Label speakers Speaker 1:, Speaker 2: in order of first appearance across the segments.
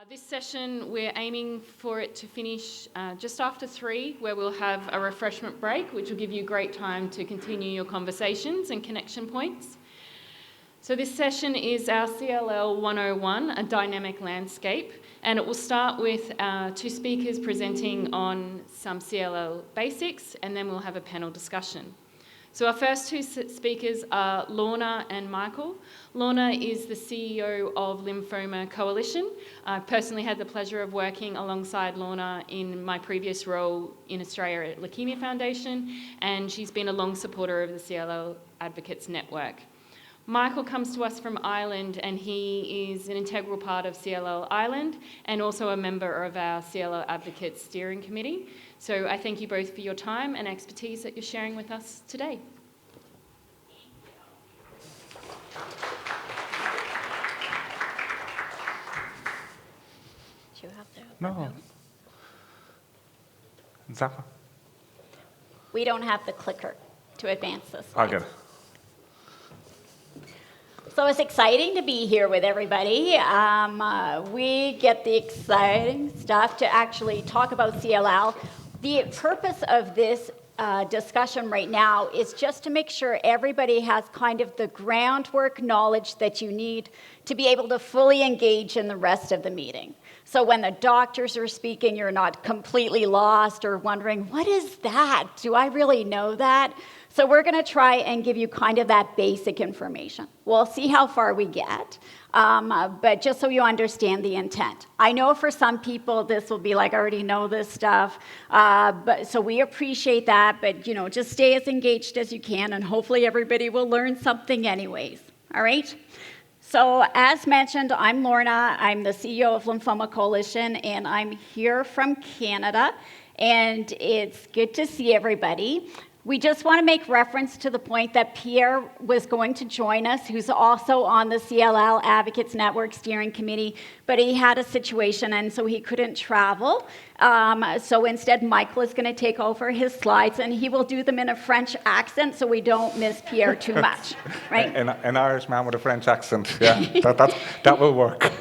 Speaker 1: This session, we're aiming for it to finish just after 3, where we'll have a refreshment break, which will give you great time to continue your conversations and connection points. So this session is our CLL 101, a dynamic landscape, and it will start with 2 speakers presenting on some CLL basics, and then we'll have a panel discussion. So our first 2 speakers are Lorna and Michael. Lorna is the CEO of Lymphoma Coalition. I personally had the pleasure of working alongside Lorna in my previous role in Australia at Leukemia Foundation, and she's been a long supporter of the CLL Advocates Network. Michael comes to us from Ireland, and he is an integral part of CLL Ireland and also a member of our CLL Advocates Steering Committee. So I thank you both for your time and expertise that you're sharing with us today.
Speaker 2: Do you have the
Speaker 3: No. Zappa?
Speaker 2: We don't have the clicker to advance this.
Speaker 3: I'll get it.
Speaker 2: So it's exciting to be here with everybody. We get the exciting stuff to actually talk about CLL. The purpose of this discussion right now is just to make sure everybody has kind of the groundwork knowledge that you need to be able to fully engage in the rest of the meeting. So when the doctors are speaking, you're not completely lost or wondering, what is that? Do I really know that? So we're going to try and give you kind of that basic information. We'll see how far we get, but just so you understand the intent. I know for some people this will be like, I already know this stuff, but so we appreciate that, but just stay as engaged as you can, and hopefully everybody will learn something anyways, all right? So as mentioned, I'm Lorna. I'm the CEO of Lymphoma Coalition, and I'm here from Canada, and it's good to see everybody. We just want to make reference to the point that Pierre was going to join us, who's also on the CLL Advocates Network Steering Committee, but he had a situation, and so he couldn't travel. So instead, Michael is going to take over his slides, and he will do them in a French accent so we don't miss Pierre too much, right?
Speaker 3: An Irish man with a French accent, yeah, that will work.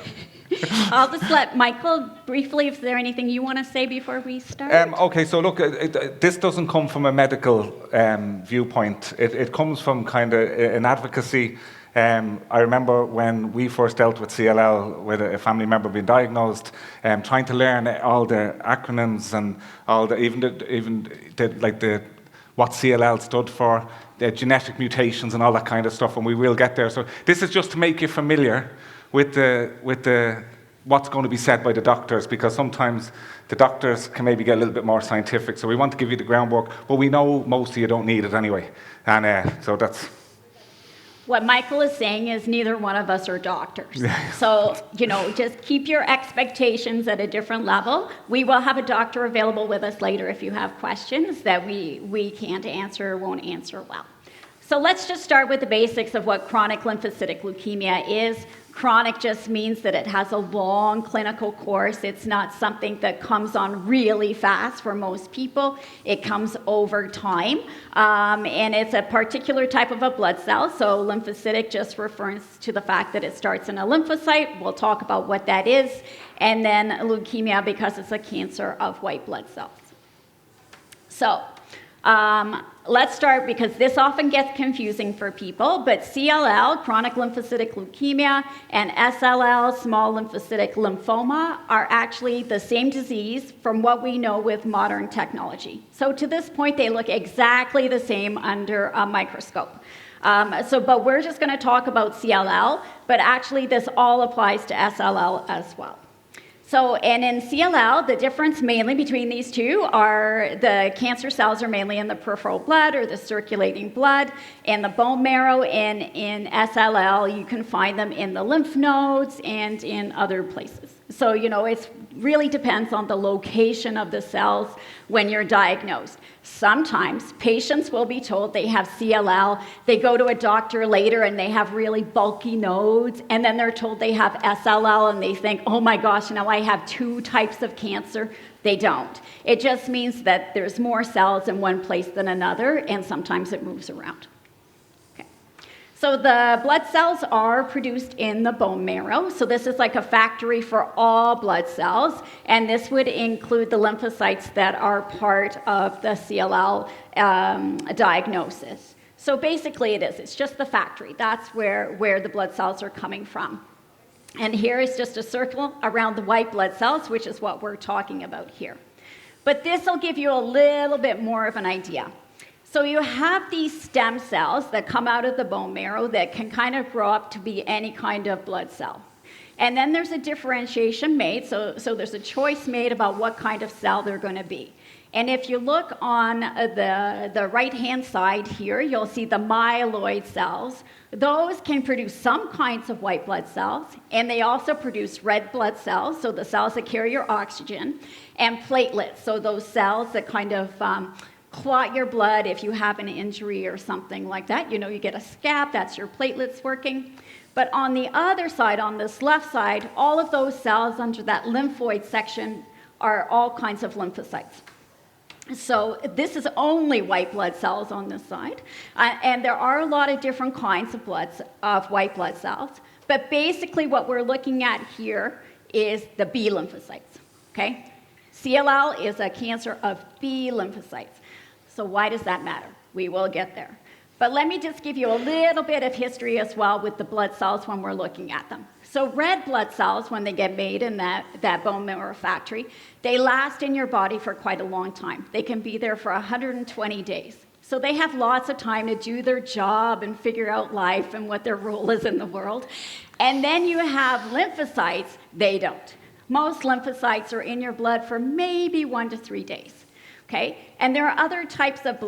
Speaker 2: I'll just let Michael briefly, if there's anything you want to say before we start.
Speaker 3: Okay, so look, this doesn't come from a medical viewpoint. It comes from kind of an advocacy. I remember when we first dealt with CLL, with a family member being diagnosed, trying to learn all the acronyms and all the what CLL stood for, the genetic mutations and all that kind of stuff, and we will get there. So this is just to make you familiar with what's going to be said by the doctors, because sometimes the doctors can maybe get a little bit more scientific. So we want to give you the groundwork, but we know most of you don't need it anyway. And so that's...
Speaker 2: What Michael is saying is neither one of us are doctors. So, just keep your expectations at a different level. We will have a doctor available with us later if you have questions that we can't answer or won't answer well. So let's just start with the basics of what chronic lymphocytic leukemia is. Chronic just means that it has a long clinical course. It's not something that comes on really fast for most people. It comes over time, and it's a particular type of a blood cell. So lymphocytic just refers to the fact that it starts in a lymphocyte. We'll talk about what that is. And then leukemia because it's a cancer of white blood cells. So let's start, because this often gets confusing for people, but CLL, chronic lymphocytic leukemia, and SLL, small lymphocytic lymphoma, are actually the same disease from what we know with modern technology. So to this point, they look exactly the same under a microscope. But we're just going to talk about CLL, but actually this all applies to SLL as well. So, and in CLL, the difference mainly between these two are the cancer cells are mainly in the peripheral blood or the circulating blood and the bone marrow. And in SLL, you can find them in the lymph nodes and in other places. So, it really depends on the location of the cells when you're diagnosed. Sometimes patients will be told they have CLL. They go to a doctor later and they have really bulky nodes, and then they're told they have SLL and they think, oh my gosh, now I have 2 types of cancer. They don't. It just means that there's more cells in one place than another, and sometimes it moves around. Okay. So the blood cells are produced in the bone marrow. So this is like a factory for all blood cells, and this would include the lymphocytes that are part of the CLL diagnosis. So basically it's just the factory. That's where the blood cells are coming from. And here is just a circle around the white blood cells, which is what we're talking about here. But this will give you a little bit more of an idea. So you have these stem cells that come out of the bone marrow that can kind of grow up to be any kind of blood cell. And then there's a differentiation made, so there's a choice made about what kind of cell they're going to be. And if you look on the right-hand side here, you'll see the myeloid cells. Those can produce some kinds of white blood cells, and they also produce red blood cells, so the cells that carry your oxygen, and platelets, so those cells that kind of clot your blood if you have an injury or something like that. You know, you get a scab, that's your platelets working. But on the other side, on this left side, all of those cells under that lymphoid section are all kinds of lymphocytes. So this is only white blood cells on this side. And there are a lot of different kinds of white blood cells. But basically what we're looking at here is the B lymphocytes, okay? CLL is a cancer of B lymphocytes. So why does that matter? We will get there. But let me just give you a little bit of history as well with the blood cells when we're looking at them. So red blood cells, when they get made in that bone marrow factory, they last in your body for quite a long time. They can be there for 120 days. So they have lots of time to do their job and figure out life and what their role is in the world. And then you have lymphocytes, they don't. Most lymphocytes are in your blood for maybe 1 to 3 days. Okay? And there are other types of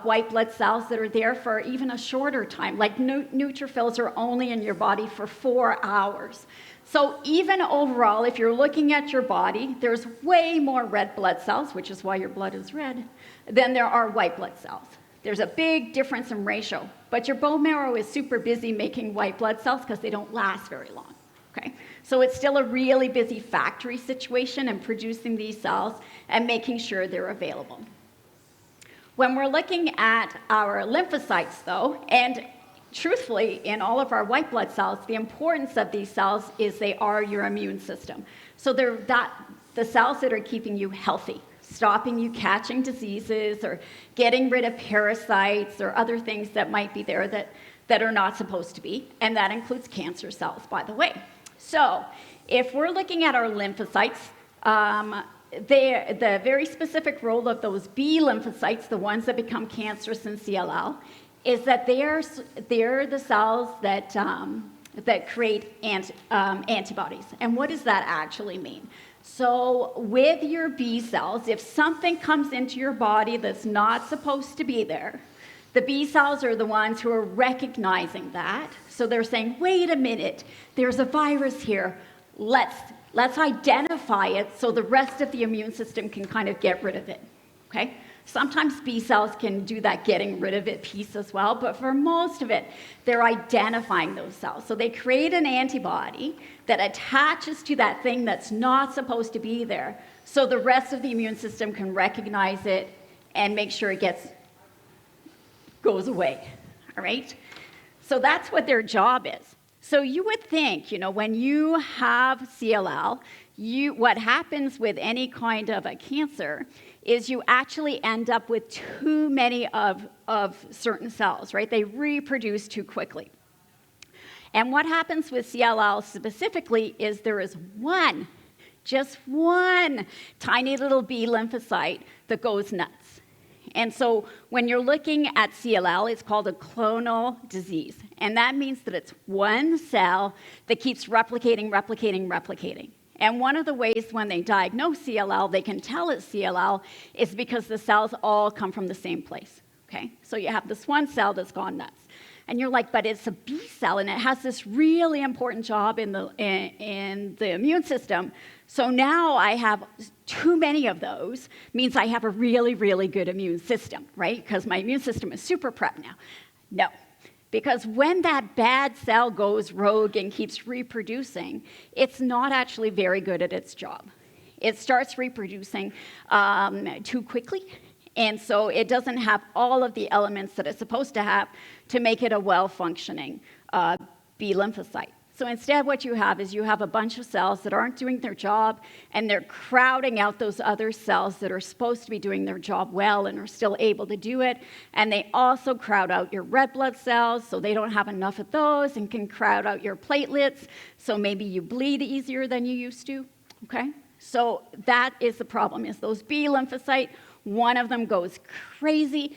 Speaker 2: white blood cells that are there for even a shorter time, like neutrophils are only in your body for 4 hours. So even overall, if you're looking at your body, there's way more red blood cells, which is why your blood is red, than there are white blood cells. There's a big difference in ratio, but your bone marrow is super busy making white blood cells because they don't last very long. Okay? So it's still a really busy factory situation in producing these cells and making sure they're available. When we're looking at our lymphocytes, though, and truthfully, in all of our white blood cells, the importance of these cells is they are your immune system. So they're the cells that are keeping you healthy, stopping you catching diseases or getting rid of parasites or other things that might be there that are not supposed to be, and that includes cancer cells, by the way. So if we're looking at our lymphocytes, the very specific role of those B lymphocytes, the ones that become cancerous in CLL, is that they're the cells that create antibodies. And what does that actually mean? So with your B cells, if something comes into your body that's not supposed to be there, the B cells are the ones who are recognizing that. So they're saying, wait a minute, there's a virus here. Let's identify it so the rest of the immune system can kind of get rid of it, okay? Sometimes B cells can do that getting rid of it piece as well, but for most of it, they're identifying those cells. So they create an antibody that attaches to that thing that's not supposed to be there, so the rest of the immune system can recognize it and make sure it goes away, all right? So that's what their job is. So you would think, when you have CLL, what happens with any kind of a cancer is you actually end up with too many of certain cells, right? They reproduce too quickly. And what happens with CLL specifically is there is just one tiny little B lymphocyte that goes nuts. And so when you're looking at CLL, it's called a clonal disease. And that means that it's one cell that keeps replicating. And one of the ways when they diagnose CLL, they can tell it's CLL, is because the cells all come from the same place, okay? So you have this one cell that's gone nuts. And you're like, but it's a B cell, and it has this really important job in the immune system. So now I have too many of those, means I have a really, really good immune system, right? Because my immune system is super prep now. No. Because when that bad cell goes rogue and keeps reproducing, it's not actually very good at its job. It starts reproducing too quickly, And so it doesn't have all of the elements that it's supposed to have to make it a well-functioning B lymphocyte. So instead what you have is you have a bunch of cells that aren't doing their job, and they're crowding out those other cells that are supposed to be doing their job well and are still able to do it. And they also crowd out your red blood cells, so they don't have enough of those, and can crowd out your platelets, so maybe you bleed easier than you used to, okay? So that is the problem, is those B lymphocyte, one of them goes crazy,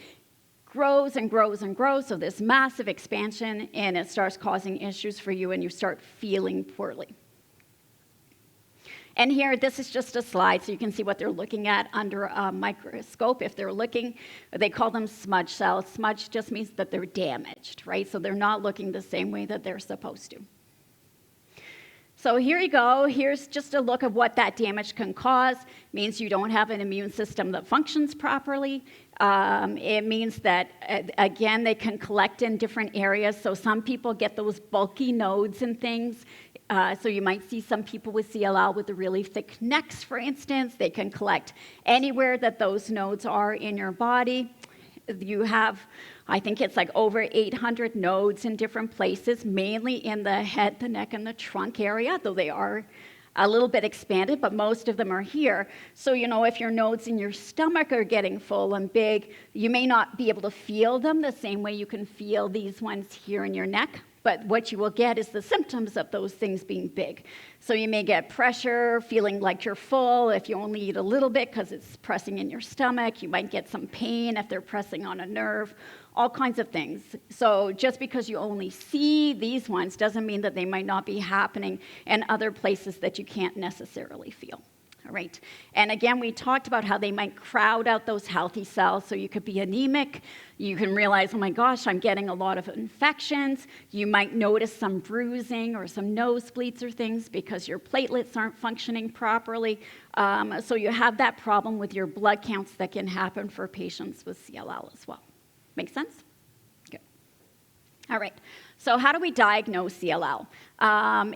Speaker 2: grows and grows and grows, so this massive expansion, and it starts causing issues for you, and you start feeling poorly. And here, this is just a slide, so you can see what they're looking at under a microscope. If they're looking, they call them smudge cells. Smudge just means that they're damaged, right? So they're not looking the same way that they're supposed to. So here you go. Here's just a look at what that damage can cause. It means you don't have an immune system that functions properly. It means that, again, they can collect in different areas. So some people get those bulky nodes and things. So you might see some people with CLL with the really thick necks, for instance. They can collect anywhere that those nodes are in your body. You have, I think it's like over 800 nodes in different places, mainly in the head, the neck, and the trunk area, though they are a little bit expanded, but most of them are here. So, you know, if your nodes in your stomach are getting full and big, you may not be able to feel them the same way you can feel these ones here in your neck. But what you will get is the symptoms of those things being big. So you may get pressure, feeling like you're full if you only eat a little bit because it's pressing in your stomach. You might get some pain if they're pressing on a nerve, all kinds of things. So just because you only see these ones doesn't mean that they might not be happening in other places that you can't necessarily feel. All right. And again, we talked about how they might crowd out those healthy cells. So you could be anemic. You can realize, oh my gosh, I'm getting a lot of infections. You might notice some bruising or some nosebleeds or things because your platelets aren't functioning properly. So you have that problem with your blood counts that can happen for patients with CLL as well. Make sense? Good. All right. So how do we diagnose CLL?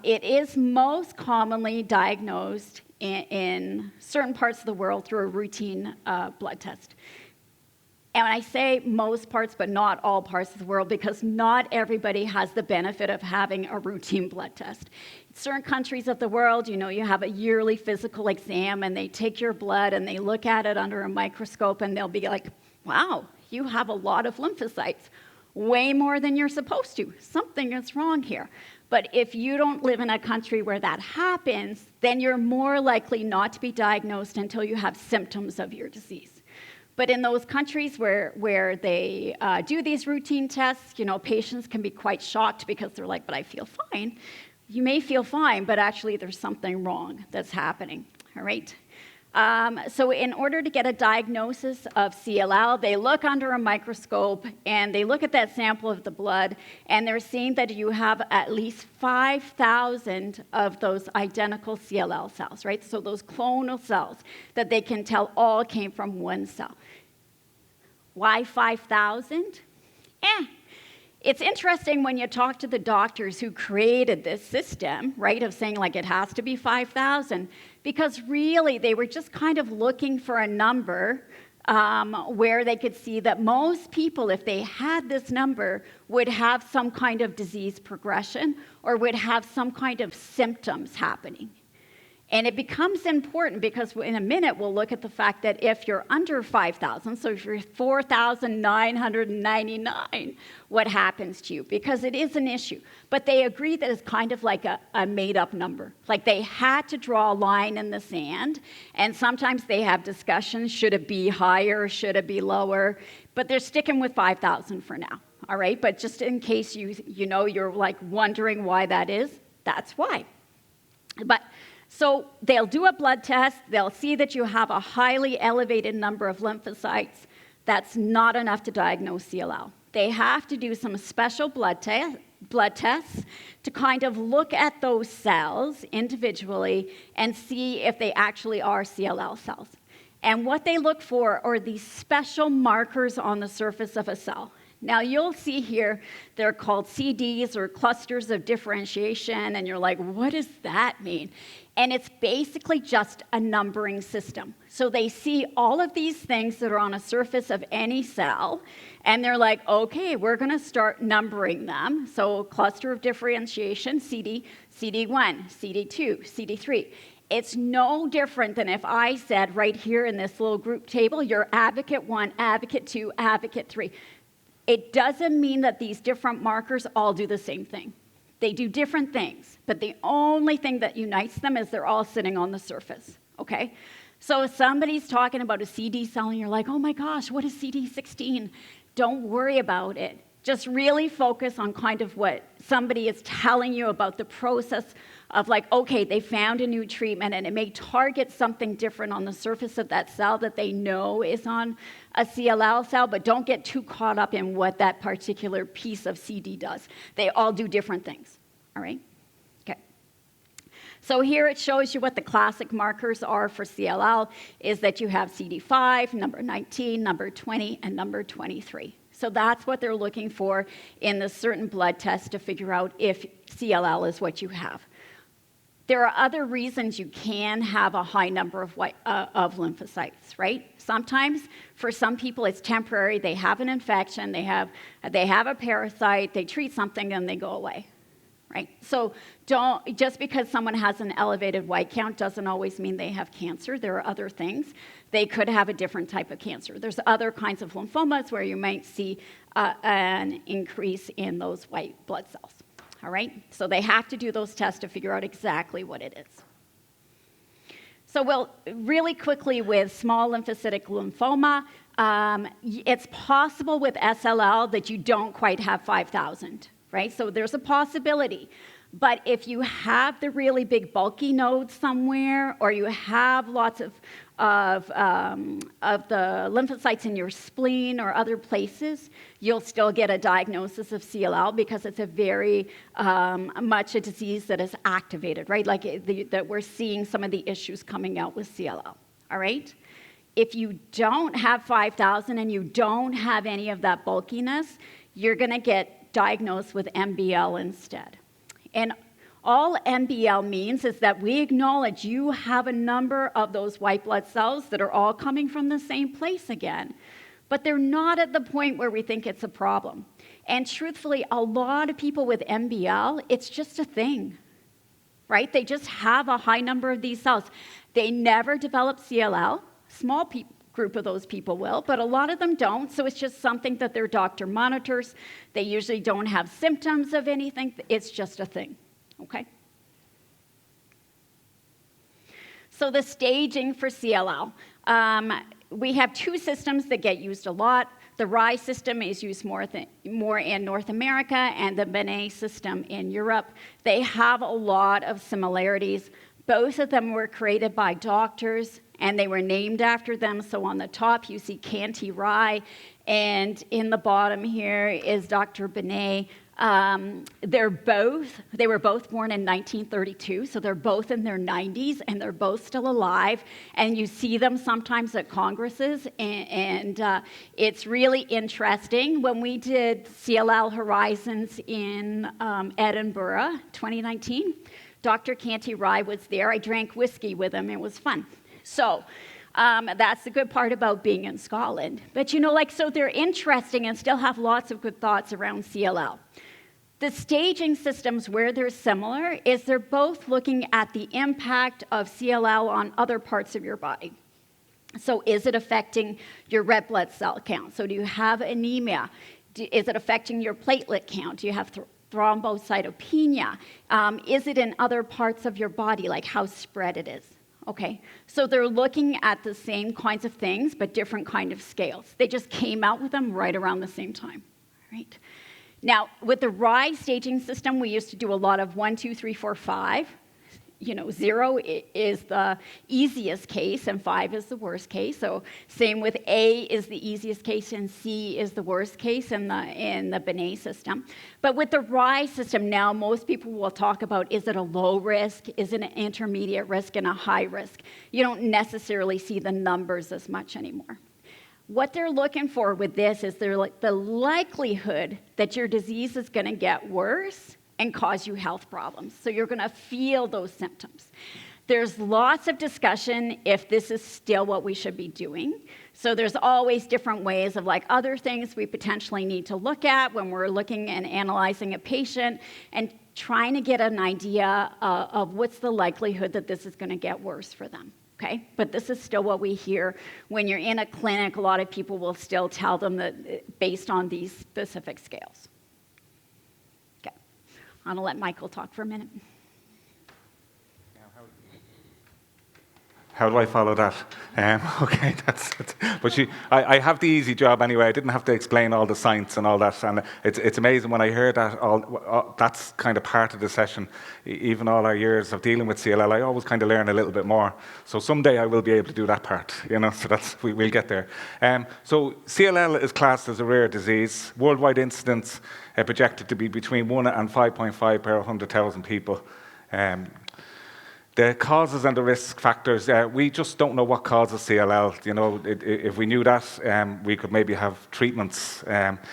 Speaker 2: It is most commonly diagnosed in certain parts of the world through a routine blood test. And I say most parts, but not all parts of the world, because not everybody has the benefit of having a routine blood test. In certain countries of the world, you know, you have a yearly physical exam, and they take your blood, and they look at it under a microscope, and they'll be like, wow, you have a lot of lymphocytes, way more than you're supposed to. Something is wrong here. But if you don't live in a country where that happens, then you're more likely not to be diagnosed until you have symptoms of your disease. But in those countries where they do these routine tests, you know, patients can be quite shocked because they're like, but I feel fine. You may feel fine, but actually there's something wrong that's happening, all right? So in order to get a diagnosis of CLL, they look under a microscope, and they look at that sample of the blood, and they're seeing that you have at least 5,000 of those identical CLL cells, right? So those clonal cells that they can tell all came from one cell. Why 5,000? It's interesting when you talk to the doctors who created this system, right, of saying like it has to be 5,000, because really they were just kind of looking for a number where they could see that most people, if they had this number, would have some kind of disease progression or would have some kind of symptoms happening. And it becomes important because in a minute we'll look at the fact that if you're under 5,000, so if you're 4,999, what happens to you? Because it is an issue. But they agree that it's kind of like a made-up number. Like they had to draw a line in the sand, and sometimes they have discussions, should it be higher, should it be lower? But they're sticking with 5,000 for now, all right? But just in case you're like wondering why that is, that's why. So they'll do a blood test. They'll see that you have a highly elevated number of lymphocytes. That's not enough to diagnose CLL. They have to do some special blood tests to kind of look at those cells individually and see if they actually are CLL cells. And what they look for are these special markers on the surface of a cell. Now, you'll see here, they're called CDs, or clusters of differentiation, and you're like, what does that mean? And it's basically just a numbering system. So they see all of these things that are on a surface of any cell, and they're like, okay, we're going to start numbering them. So cluster of differentiation, CD, CD1, CD2, CD3. It's no different than if I said right here in this little group table, you're advocate 1, advocate 2, advocate 3. It doesn't mean that these different markers all do the same thing. They do different things, but the only thing that unites them is they're all sitting on the surface, okay? So if somebody's talking about a CD cell and you're like, oh my gosh, what is CD16? Don't worry about it. Just really focus on kind of what somebody is telling you about the process of like, okay, they found a new treatment and it may target something different on the surface of that cell that they know is on a CLL cell, but don't get too caught up in what that particular piece of CD does. They all do different things, all right? Okay. So here it shows you what the classic markers are for CLL, is that you have CD5, number 19, number 20, and number 23. So that's what they're looking for in the certain blood test to figure out if CLL is what you have. There are other reasons you can have a high number of lymphocytes, right? Sometimes, for some people, it's temporary. They have an infection, they have a parasite, they treat something, and they go away, right? So just because someone has an elevated white count doesn't always mean they have cancer. There are other things. They could have a different type of cancer. There's other kinds of lymphomas where you might see an increase in those white blood cells. All right, so they have to do those tests to figure out exactly what it is. So we'll really quickly with small lymphocytic lymphoma, it's possible with SLL that you don't quite have 5,000, right? So there's a possibility. But if you have the really big bulky nodes somewhere, or you have lots of the lymphocytes in your spleen or other places, you'll still get a diagnosis of CLL because it's a very much a disease that is activated, right? Like that we're seeing some of the issues coming out with CLL, all right? If you don't have 5,000 and you don't have any of that bulkiness, you're going to get diagnosed with MBL instead. And all MBL means is that we acknowledge you have a number of those white blood cells that are all coming from the same place again, but they're not at the point where we think it's a problem. And truthfully, a lot of people with MBL, it's just a thing, right? They just have a high number of these cells. They never develop CLL. Small group of those people will, but a lot of them don't, so it's just something that their doctor monitors. They usually don't have symptoms of anything. It's just a thing, okay? So the staging for CLL. We have two systems that get used a lot. The Rye system is used more in North America, and the Binet system in Europe. They have a lot of similarities. Both of them were created by doctors, and they were named after them. So on the top, you see Canty Rye, and in the bottom here is Dr. Binet. They were both born in 1932, so they're both in their 90s, and they're both still alive. And you see them sometimes at congresses, and it's really interesting. When we did CLL Horizons in Edinburgh, 2019, Dr. Canty Rye was there. I drank whiskey with him. It was fun. So that's the good part about being in Scotland. But so they're interesting and still have lots of good thoughts around CLL. The staging systems where they're similar is they're both looking at the impact of CLL on other parts of your body. So is it affecting your red blood cell count? So do you have anemia? Is it affecting your platelet count? Do you have thrombocytopenia? Is it in other parts of your body, like how spread it is? Okay, so they're looking at the same kinds of things, but different kind of scales. They just came out with them right around the same time, right? Now, with the Rye staging system, we used to do a lot of 1, 2, 3, 4, 5. 0 is the easiest case, and 5 is the worst case. So same with A is the easiest case, and C is the worst case in the Binet system. But with the Rye system now, most people will talk about, is it a low risk, is it an intermediate risk, and a high risk? You don't necessarily see the numbers as much anymore. what they're looking for with this is the likelihood that your disease is going to get worse and cause you health problems. So you're going to feel those symptoms. There's lots of discussion if this is still what we should be doing. So there's always different ways of like other things we potentially need to look at when we're looking and analyzing a patient and trying to get an idea of what's the likelihood that this is going to get worse for them. Okay? But this is still what we hear when you're in a clinic. A lot of people will still tell them that based on these specific scales. Okay. I'm going to let Michael talk for a minute.
Speaker 3: How do I follow that? Okay, that's it. But I have the easy job anyway. I didn't have to explain all the science and all that. And it's amazing when I hear that. That's kind of part of the session. Even all our years of dealing with CLL, I always kind of learn a little bit more. So someday I will be able to do that part. So we'll get there. So CLL is classed as a rare disease. Worldwide incidence projected to be between 1 and 5.5 per 100,000 people. The causes and the risk factors, we just don't know what causes CLL. If we knew that, we could maybe have treatments.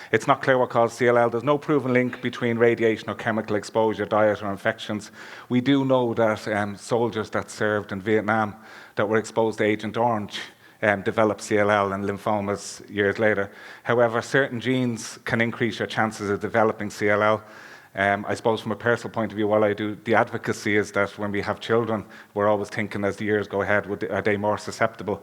Speaker 3: It's not clear what causes CLL. There's no proven link between radiation or chemical exposure, diet or infections. We do know that soldiers that served in Vietnam that were exposed to Agent Orange develop CLL and lymphomas years later. However, certain genes can increase your chances of developing CLL. I suppose from a personal point of view, while I do the advocacy is that when we have children, we're always thinking as the years go ahead, are they more susceptible?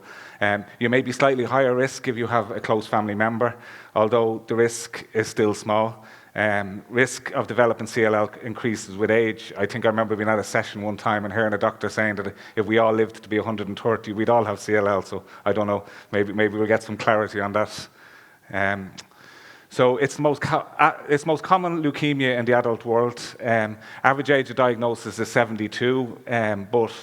Speaker 3: You may be slightly higher risk if you have a close family member, although the risk is still small. Risk of developing CLL increases with age. I think I remember being at a session one time and hearing a doctor saying that if we all lived to be 130, we'd all have CLL. So I don't know, maybe we'll get some clarity on that. So it's the most common leukemia in the adult world. Average age of diagnosis is 72, but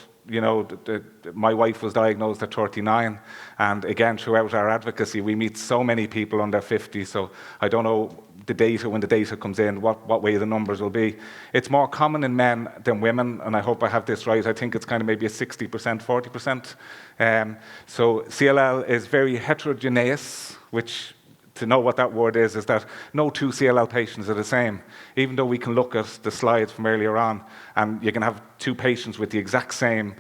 Speaker 3: my wife was diagnosed at 39, and again throughout our advocacy we meet so many people under 50. So I don't know the data when the data comes in, what way the numbers will be. It's more common in men than women, and I hope I have this right. I think it's kind of maybe a 60%, 40%. So CLL is very heterogeneous, which to know what that word is that no two CLL patients are the same. Even though we can look at the slides from earlier on, and you can have two patients with the exact same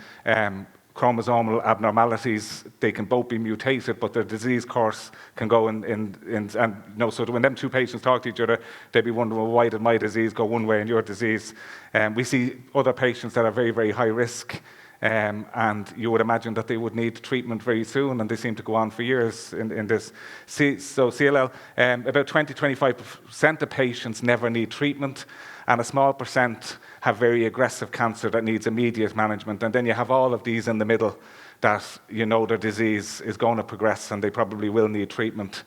Speaker 3: chromosomal abnormalities, they can both be mutated, but their disease course can go so when them two patients talk to each other, they'd be wondering, well, why did my disease go one way and your disease? We see other patients that are very, very high risk, and you would imagine that they would need treatment very soon, and they seem to go on for years in this. So CLL, about 20-25% of patients never need treatment, and a small percent have very aggressive cancer that needs immediate management. And then you have all of these in the middle that their disease is going to progress and they probably will need treatment.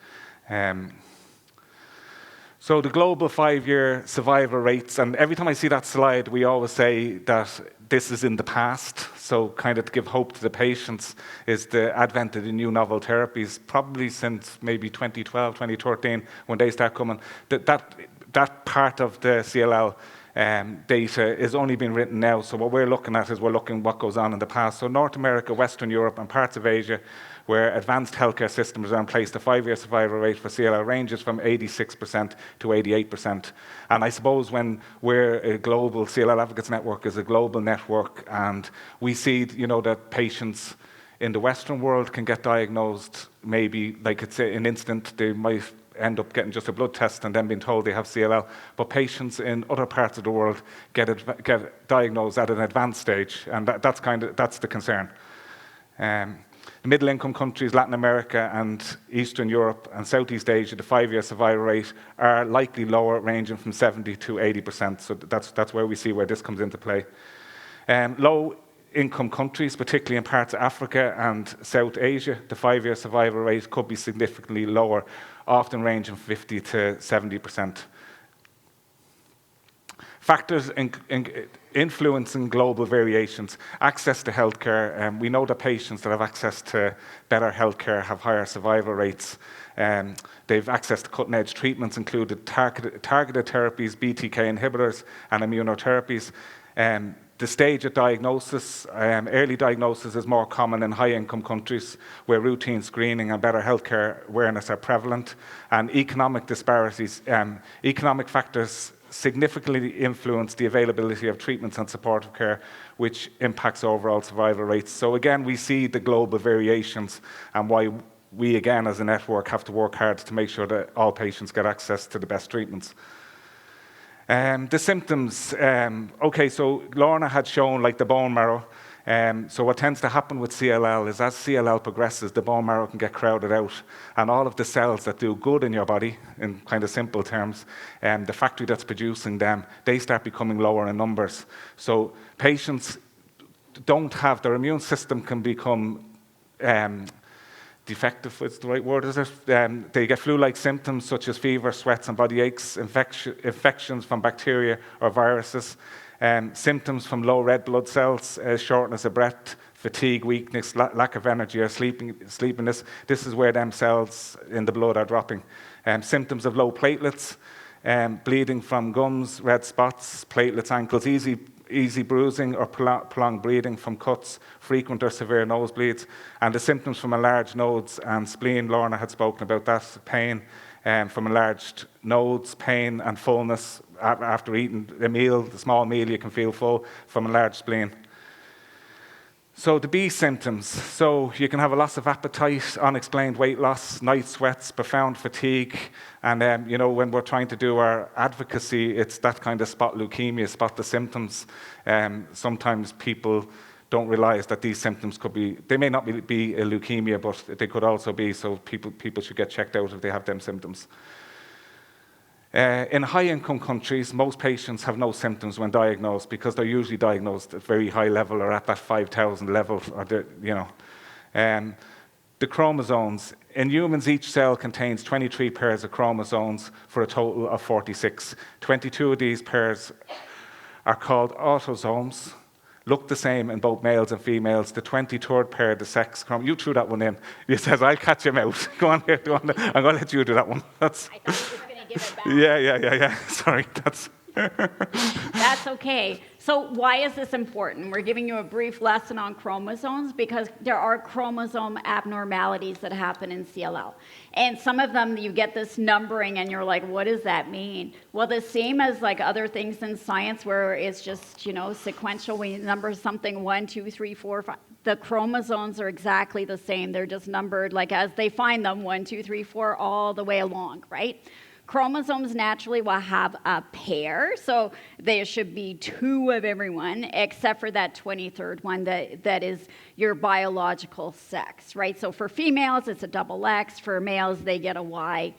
Speaker 3: So the global 5-year survival rates, and every time I see that slide, we always say that this is in the past. So kind of to give hope to the patients is the advent of the new novel therapies, probably since maybe 2012, 2013, when they start coming. That part of the CLL data is only being written now. So what we're looking at is we're looking what goes on in the past. So North America, Western Europe, and parts of Asia, where advanced healthcare systems are in place, the 5-year survival rate for CLL ranges from 86% to 88%. And I suppose when we're a global, CLL Advocates Network is a global network, and we see, that patients in the Western world can get diagnosed maybe, like it's an instant, they might end up getting just a blood test and then being told they have CLL. But patients in other parts of the world get diagnosed at an advanced stage, and that's the concern. Middle-income countries, Latin America and Eastern Europe and Southeast Asia, the 5-year survival rate are likely lower, ranging from 70 to 80%. So that's where we see where this comes into play. Low-income countries, particularly in parts of Africa and South Asia, the 5-year survival rate could be significantly lower, often ranging from 50 to 70%. Factors influencing global variations. Access to healthcare. We know that patients that have access to better healthcare have higher survival rates. They've access to cutting-edge treatments, including targeted therapies, BTK inhibitors, and immunotherapies. The stage of diagnosis, early diagnosis is more common in high-income countries where routine screening and better healthcare awareness are prevalent, and economic disparities, economic factors significantly influence the availability of treatments and supportive care, which impacts overall survival rates. So again, we see the global variations and why we, again, as a network, have to work hard to make sure that all patients get access to the best treatments. The symptoms, okay, so Lorna had shown like the bone marrow. So what tends to happen with CLL is as CLL progresses, the bone marrow can get crowded out, and all of the cells that do good in your body, in kind of simple terms, the factory that's producing them, they start becoming lower in numbers. So patients don't have, their immune system can become defective, is the right word, is it? They get flu-like symptoms such as fever, sweats, and body aches, infections from bacteria or viruses, symptoms from low red blood cells, shortness of breath, fatigue, weakness, lack of energy, or sleepiness. This is where them cells in the blood are dropping. Symptoms of low platelets, bleeding from gums, red spots, platelets, ankles, easy bruising or prolonged bleeding from cuts, frequent or severe nosebleeds, and the symptoms from enlarged nodes and spleen. Lorna had spoken about that, pain from enlarged nodes, pain and fullness after eating a meal, the small meal, you can feel full from enlarged spleen. So the B symptoms, so you can have a loss of appetite, unexplained weight loss, night sweats, profound fatigue, and you know, when we're trying to do our advocacy, it's that kind of spot leukemia, spot the symptoms. Sometimes people don't realize that these symptoms could be, they may not be a leukemia, but they could also be, so people should get checked out if they have them symptoms. In high-income countries, most patients have no symptoms when diagnosed because they're usually diagnosed at very high level or at that 5,000 level, or the chromosomes. In humans, each cell contains 23 pairs of chromosomes for a total of 46. 22 of these pairs are called autosomes, look the same in both males and females. The 23rd pair, the sex chromosome. You threw that one in. You said, I'll catch him out. Go on here. I'm going to let you do that one. That's...
Speaker 2: I thought you were going to give it back.
Speaker 3: Yeah. Sorry, that's...
Speaker 2: That's okay. So why is this important? We're giving you a brief lesson on chromosomes because there are chromosome abnormalities that happen in CLL. And some of them, you get this numbering and you're like, what does that mean? Well, the same as like other things in science where it's just, you know, sequential, we number something 1, 2, 3, 4, 5. The chromosomes are exactly the same. They're just numbered like as they find them, 1, 2, 3, 4, all the way along, right? Chromosomes naturally will have a pair, so there should be 2 of everyone, except for that 23rd one that is your biological sex, right? So for females, it's a double X. For males, they get a Y.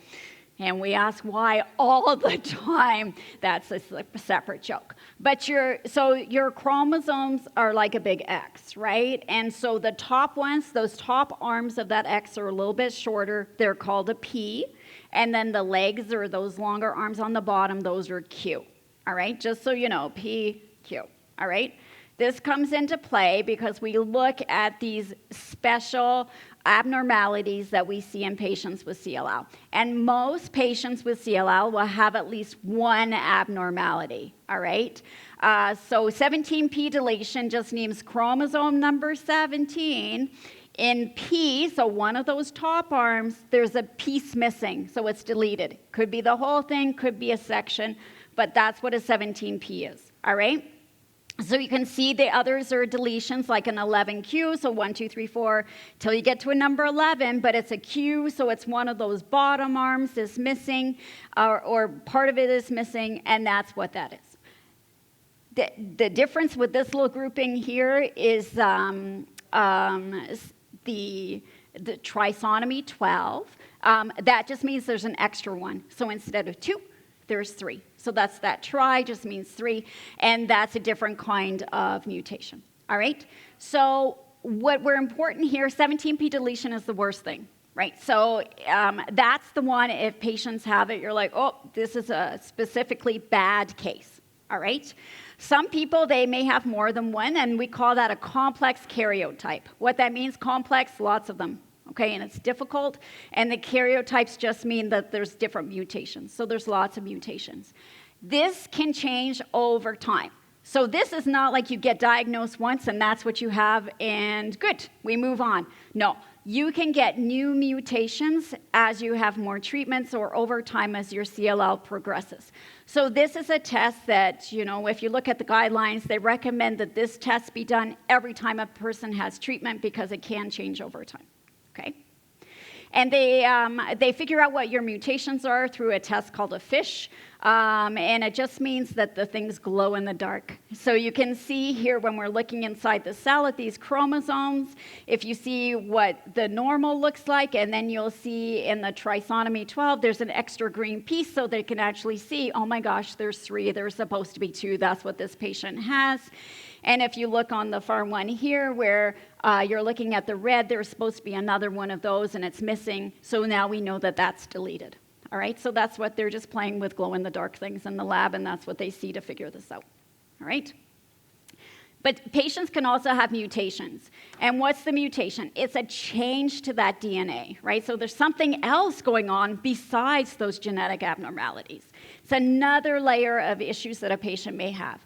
Speaker 2: And we ask why all the time. That's a separate joke. But your chromosomes are like a big X, right? And so the top ones, those top arms of that X are a little bit shorter. They're called a P. And then the legs, or those longer arms on the bottom, those are Q. All right? Just so you know, P, Q. All right? This comes into play because we look at these special abnormalities that we see in patients with CLL. And most patients with CLL will have at least one abnormality, all right? So 17p deletion just means chromosome number 17. In P, so one of those top arms, there's a piece missing, so it's deleted. Could be the whole thing, could be a section, but that's what a 17p is, all right? So you can see the others are deletions, like an 11q, so 1, 2, 3, 4, till you get to a number 11, but it's a q, so it's one of those bottom arms is missing, or part of it is missing, and that's what that is. The difference with this little grouping here is the trisomy 12. That just means there's an extra one. So instead of 2, there's 3. So that's that tri just means 3, and that's a different kind of mutation. All right? So what we're important here, 17p deletion is the worst thing, right? So that's the one, if patients have it, you're like, oh, this is a specifically bad case. All right? Some people, they may have more than one, and we call that a complex karyotype. What that means, complex, lots of them, okay? And it's difficult, and the karyotypes just mean that there's different mutations. So there's lots of mutations. This can change over time. So this is not like you get diagnosed once and that's what you have and good, we move on. No, you can get new mutations as you have more treatments or over time as your CLL progresses. So this is a test that, if you look at the guidelines, they recommend that this test be done every time a person has treatment because it can change over time, okay? And they figure out what your mutations are through a test called a FISH, and it just means that the things glow in the dark. So you can see here when we're looking inside the cell at these chromosomes, if you see what the normal looks like, and then you'll see in the trisomy 12, there's an extra green piece so they can actually see, oh my gosh, there's 3, there's supposed to be 2, that's what this patient has. And if you look on the far one here where you're looking at the red, there's supposed to be another one of those and it's missing. So now we know that that's deleted. All right, so that's what they're just playing with glow-in-the-dark things in the lab, and that's what they see to figure this out. All right? But patients can also have mutations. And what's the mutation? It's a change to that DNA, right? So there's something else going on besides those genetic abnormalities. It's another layer of issues that a patient may have.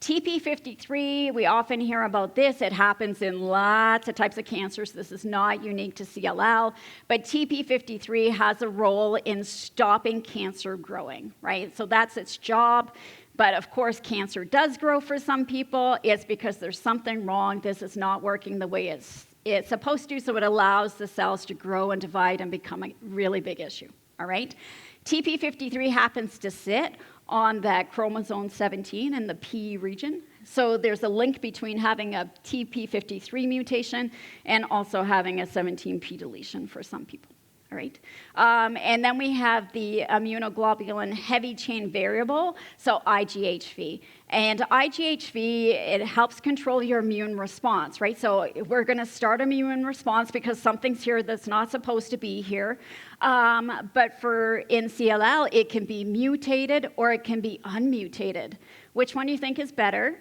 Speaker 2: TP53, we often hear about this. It happens in lots of types of cancers. This is not unique to CLL, but TP53 has a role in stopping cancer growing, right? So that's its job. But of course, cancer does grow for some people. It's because there's something wrong. This is not working the way it's supposed to, so it allows the cells to grow and divide and become a really big issue, all right? TP53 happens to sit on that chromosome 17 in the P region. So there's a link between having a TP53 mutation and also having a 17p deletion for some people. All right. And then we have the immunoglobulin heavy chain variable, so IGHV. And IGHV, it helps control your immune response, right? So we're going to start immune response because something's here that's not supposed to be here. But in CLL, it can be mutated or it can be unmutated. Which one do you think is better?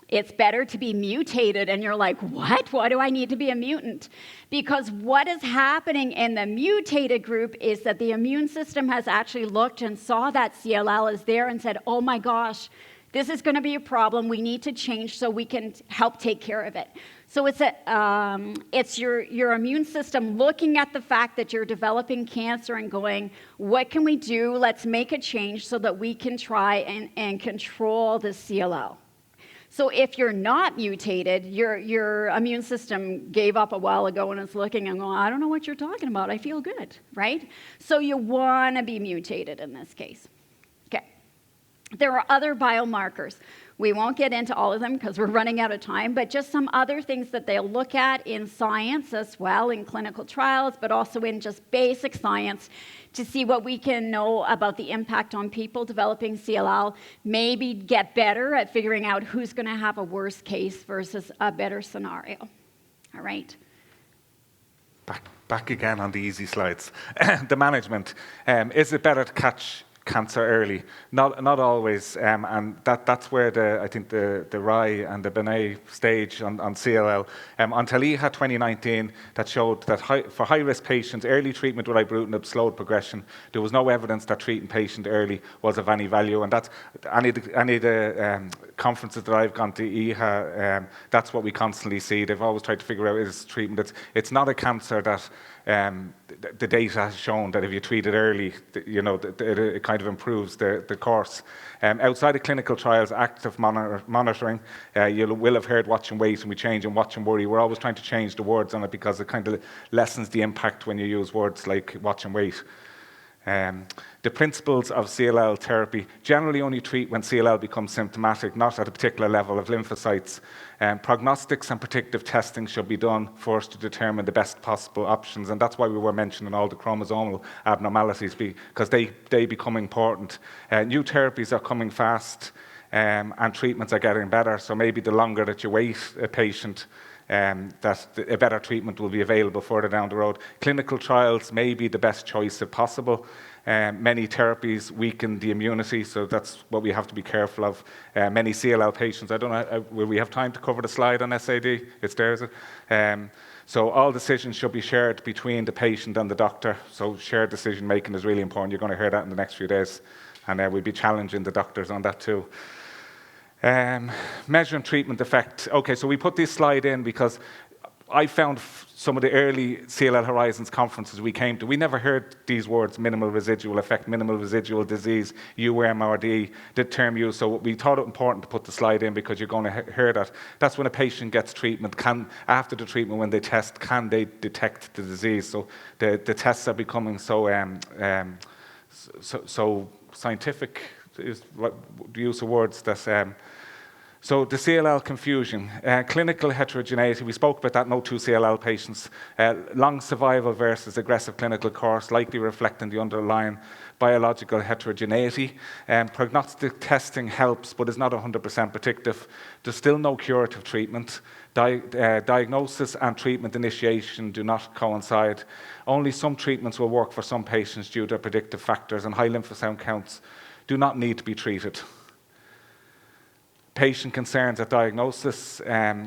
Speaker 2: It's better to be mutated, and you're like, what? Why do I need to be a mutant? Because what is happening in the mutated group is that the immune system has actually looked and saw that CLL is there and said, oh my gosh, this is going to be a problem. We need to change so we can help take care of it. So it's your immune system looking at the fact that you're developing cancer and going, what can we do? Let's make a change so that we can try and control the CLL. So if you're not mutated, your immune system gave up a while ago and is looking and going, I don't know what you're talking about. I feel good, right? So you want to be mutated in this case. Okay. There are other biomarkers. We won't get into all of them because we're running out of time, but just some other things that they'll look at in science as well, in clinical trials, but also in just basic science to see what we can know about the impact on people developing CLL, maybe get better at figuring out who's going to have a worse case versus a better scenario. All right.
Speaker 3: Back again on the easy slides. The management. Is it better to catch cancer early? Not always, and that's where I think the Rye and the Benet stage on CLL, until EHA 2019, that showed that for high-risk patients, early treatment with ibrutinib slowed progression. There was no evidence that treating patient early was of any value, and that's any of the conferences that I've gone to EHA, that's what we constantly see. They've always tried to figure out is treatment. It's not a cancer that the data has shown that if you treat it early, it kind of improves the course. Outside of clinical trials, active monitoring, you will have heard watch and wait, and we change and watch and worry. We're always trying to change the words on it because it kind of lessens the impact when you use words like watch and wait. The principles of CLL therapy generally only treat when CLL becomes symptomatic, not at a particular level of lymphocytes. Prognostics and predictive testing should be done first to determine the best possible options, and that's why we were mentioning all the chromosomal abnormalities, because they become important. New therapies are coming fast, and treatments are getting better, so maybe the longer that you wait a patient, that a better treatment will be available further down the road. Clinical trials may be the best choice if possible. Many therapies weaken the immunity, so that's what we have to be careful of. Many CLL patients, I don't know, will we have time to cover the slide on SAD? It's there, is it? So all decisions should be shared between the patient and the doctor. So shared decision making is really important. You're going to hear that in the next few days. And we'll be challenging the doctors on that too. Measuring treatment effect. Okay, so we put this slide in because I found some of the early CLL Horizons conferences we came to, we never heard these words, minimal residual effect, minimal residual disease, UMRD, the term used. So we thought it important to put the slide in because you're going to hear that. That's when a patient gets treatment. After the treatment, when they test, can they detect the disease? So the tests are becoming so scientific, is what the use of words that. So the CLL confusion, clinical heterogeneity, we spoke about that, no two CLL patients, long survival versus aggressive clinical course, likely reflecting the underlying biological heterogeneity. Prognostic testing helps, but is not 100% predictive. There's still no curative treatment. Diagnosis and treatment initiation do not coincide. Only some treatments will work for some patients due to predictive factors, and high lymphocyte counts do not need to be treated. Patient concerns at diagnosis,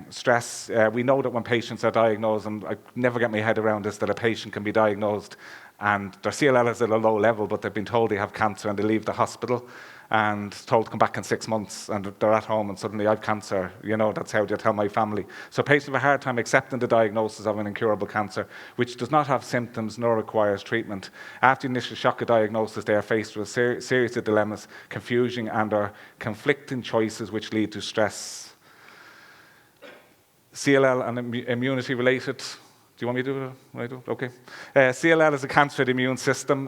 Speaker 3: stress. We know that when patients are diagnosed, and I never get my head around this, that a patient can be diagnosed and their CLL is at a low level, but they've been told they have cancer and they leave the hospital and told to come back in 6 months, and they're at home and suddenly I have cancer. You know, that's how they tell my family. So patients have a hard time accepting the diagnosis of an incurable cancer, which does not have symptoms nor requires treatment. After the initial shock of diagnosis, they are faced with a series of dilemmas, confusion and or conflicting choices which lead to stress. CLL and immunity related. Do you want me to do it? I do? Okay. CLL is a cancer of the immune system.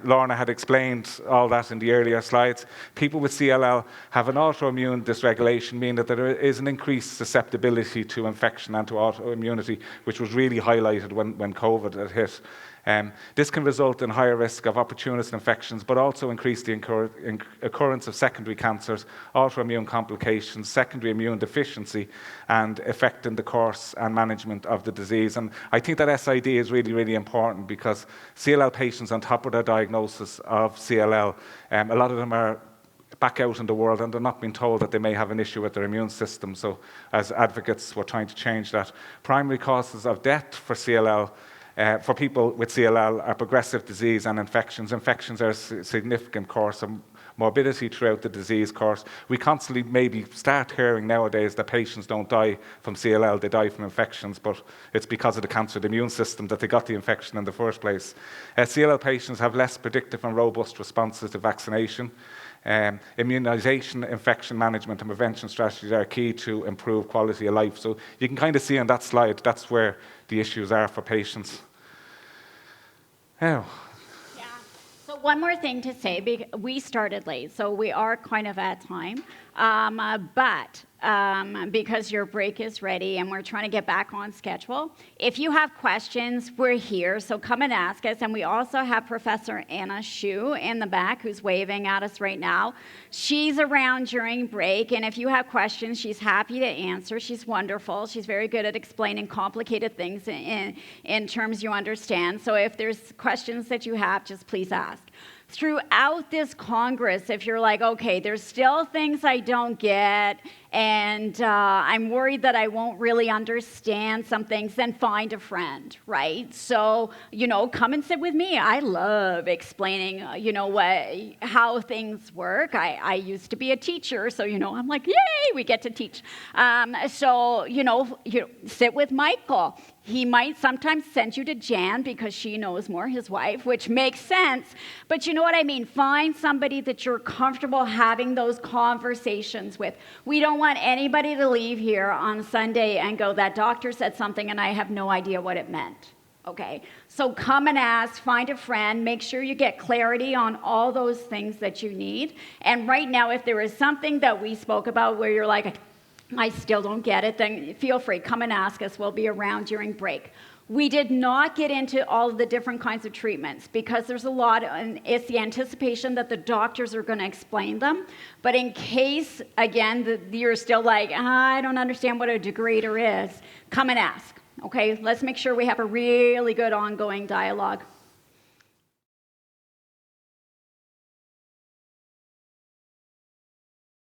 Speaker 3: Lorna had explained all that in the earlier slides. People with CLL have an autoimmune dysregulation, meaning that there is an increased susceptibility to infection and to autoimmunity, which was really highlighted when COVID had hit. This can result in higher risk of opportunist infections, but also increase the occurrence of secondary cancers, autoimmune complications, secondary immune deficiency, and affecting the course and management of the disease. And I think that SID is really, really important because CLL patients, on top of their diagnosis of CLL, a lot of them are back out in the world and they're not being told that they may have an issue with their immune system. So as advocates, we're trying to change that. Primary causes of death for CLL for people with CLL are progressive disease and infections. Infections are a significant course of morbidity throughout the disease course. We constantly maybe start hearing nowadays that patients don't die from CLL, they die from infections, but it's because of the cancer of the immune system that they got the infection in the first place. CLL patients have less predictive and robust responses to vaccination. Immunization, infection management, and prevention strategies are key to improve quality of life. So you can kind of see on that slide, that's where the issues are for patients. Oh.
Speaker 2: Yeah. So one more thing to say, we started late, so we are kind of at time. But because your break is ready and we're trying to get back on schedule, if you have questions, we're here, so come and ask us. And we also have Professor Anna Schuh in the back who's waving at us right now. She's around during break, and if you have questions, she's happy to answer. She's wonderful. She's very good at explaining complicated things in terms you understand. So if there's questions that you have, just please ask. Throughout this Congress, if you're like, okay, there's still things I don't get, and I'm worried that I won't really understand some things, then find a friend, right? So, come and sit with me. I love explaining, how things work. I used to be a teacher, so, I'm like, yay, we get to teach. So, sit with Michael. He might sometimes send you to Jan because she knows more, his wife, which makes sense. But you know what I mean? Find somebody that you're comfortable having those conversations with. We don't want anybody to leave here on Sunday and go, that doctor said something and I have no idea what it meant. Okay? So come and ask, find a friend, make sure you get clarity on all those things that you need. And right now, if there is something that we spoke about where you're like, I still don't get it, then feel free, come and ask us. We'll be around during break. We did not get into all of the different kinds of treatments because there's a lot, and it's the anticipation that the doctors are going to explain them. But in case, again, you're still like, I don't understand what a degrader is, come and ask, okay? Let's make sure we have a really good ongoing dialogue.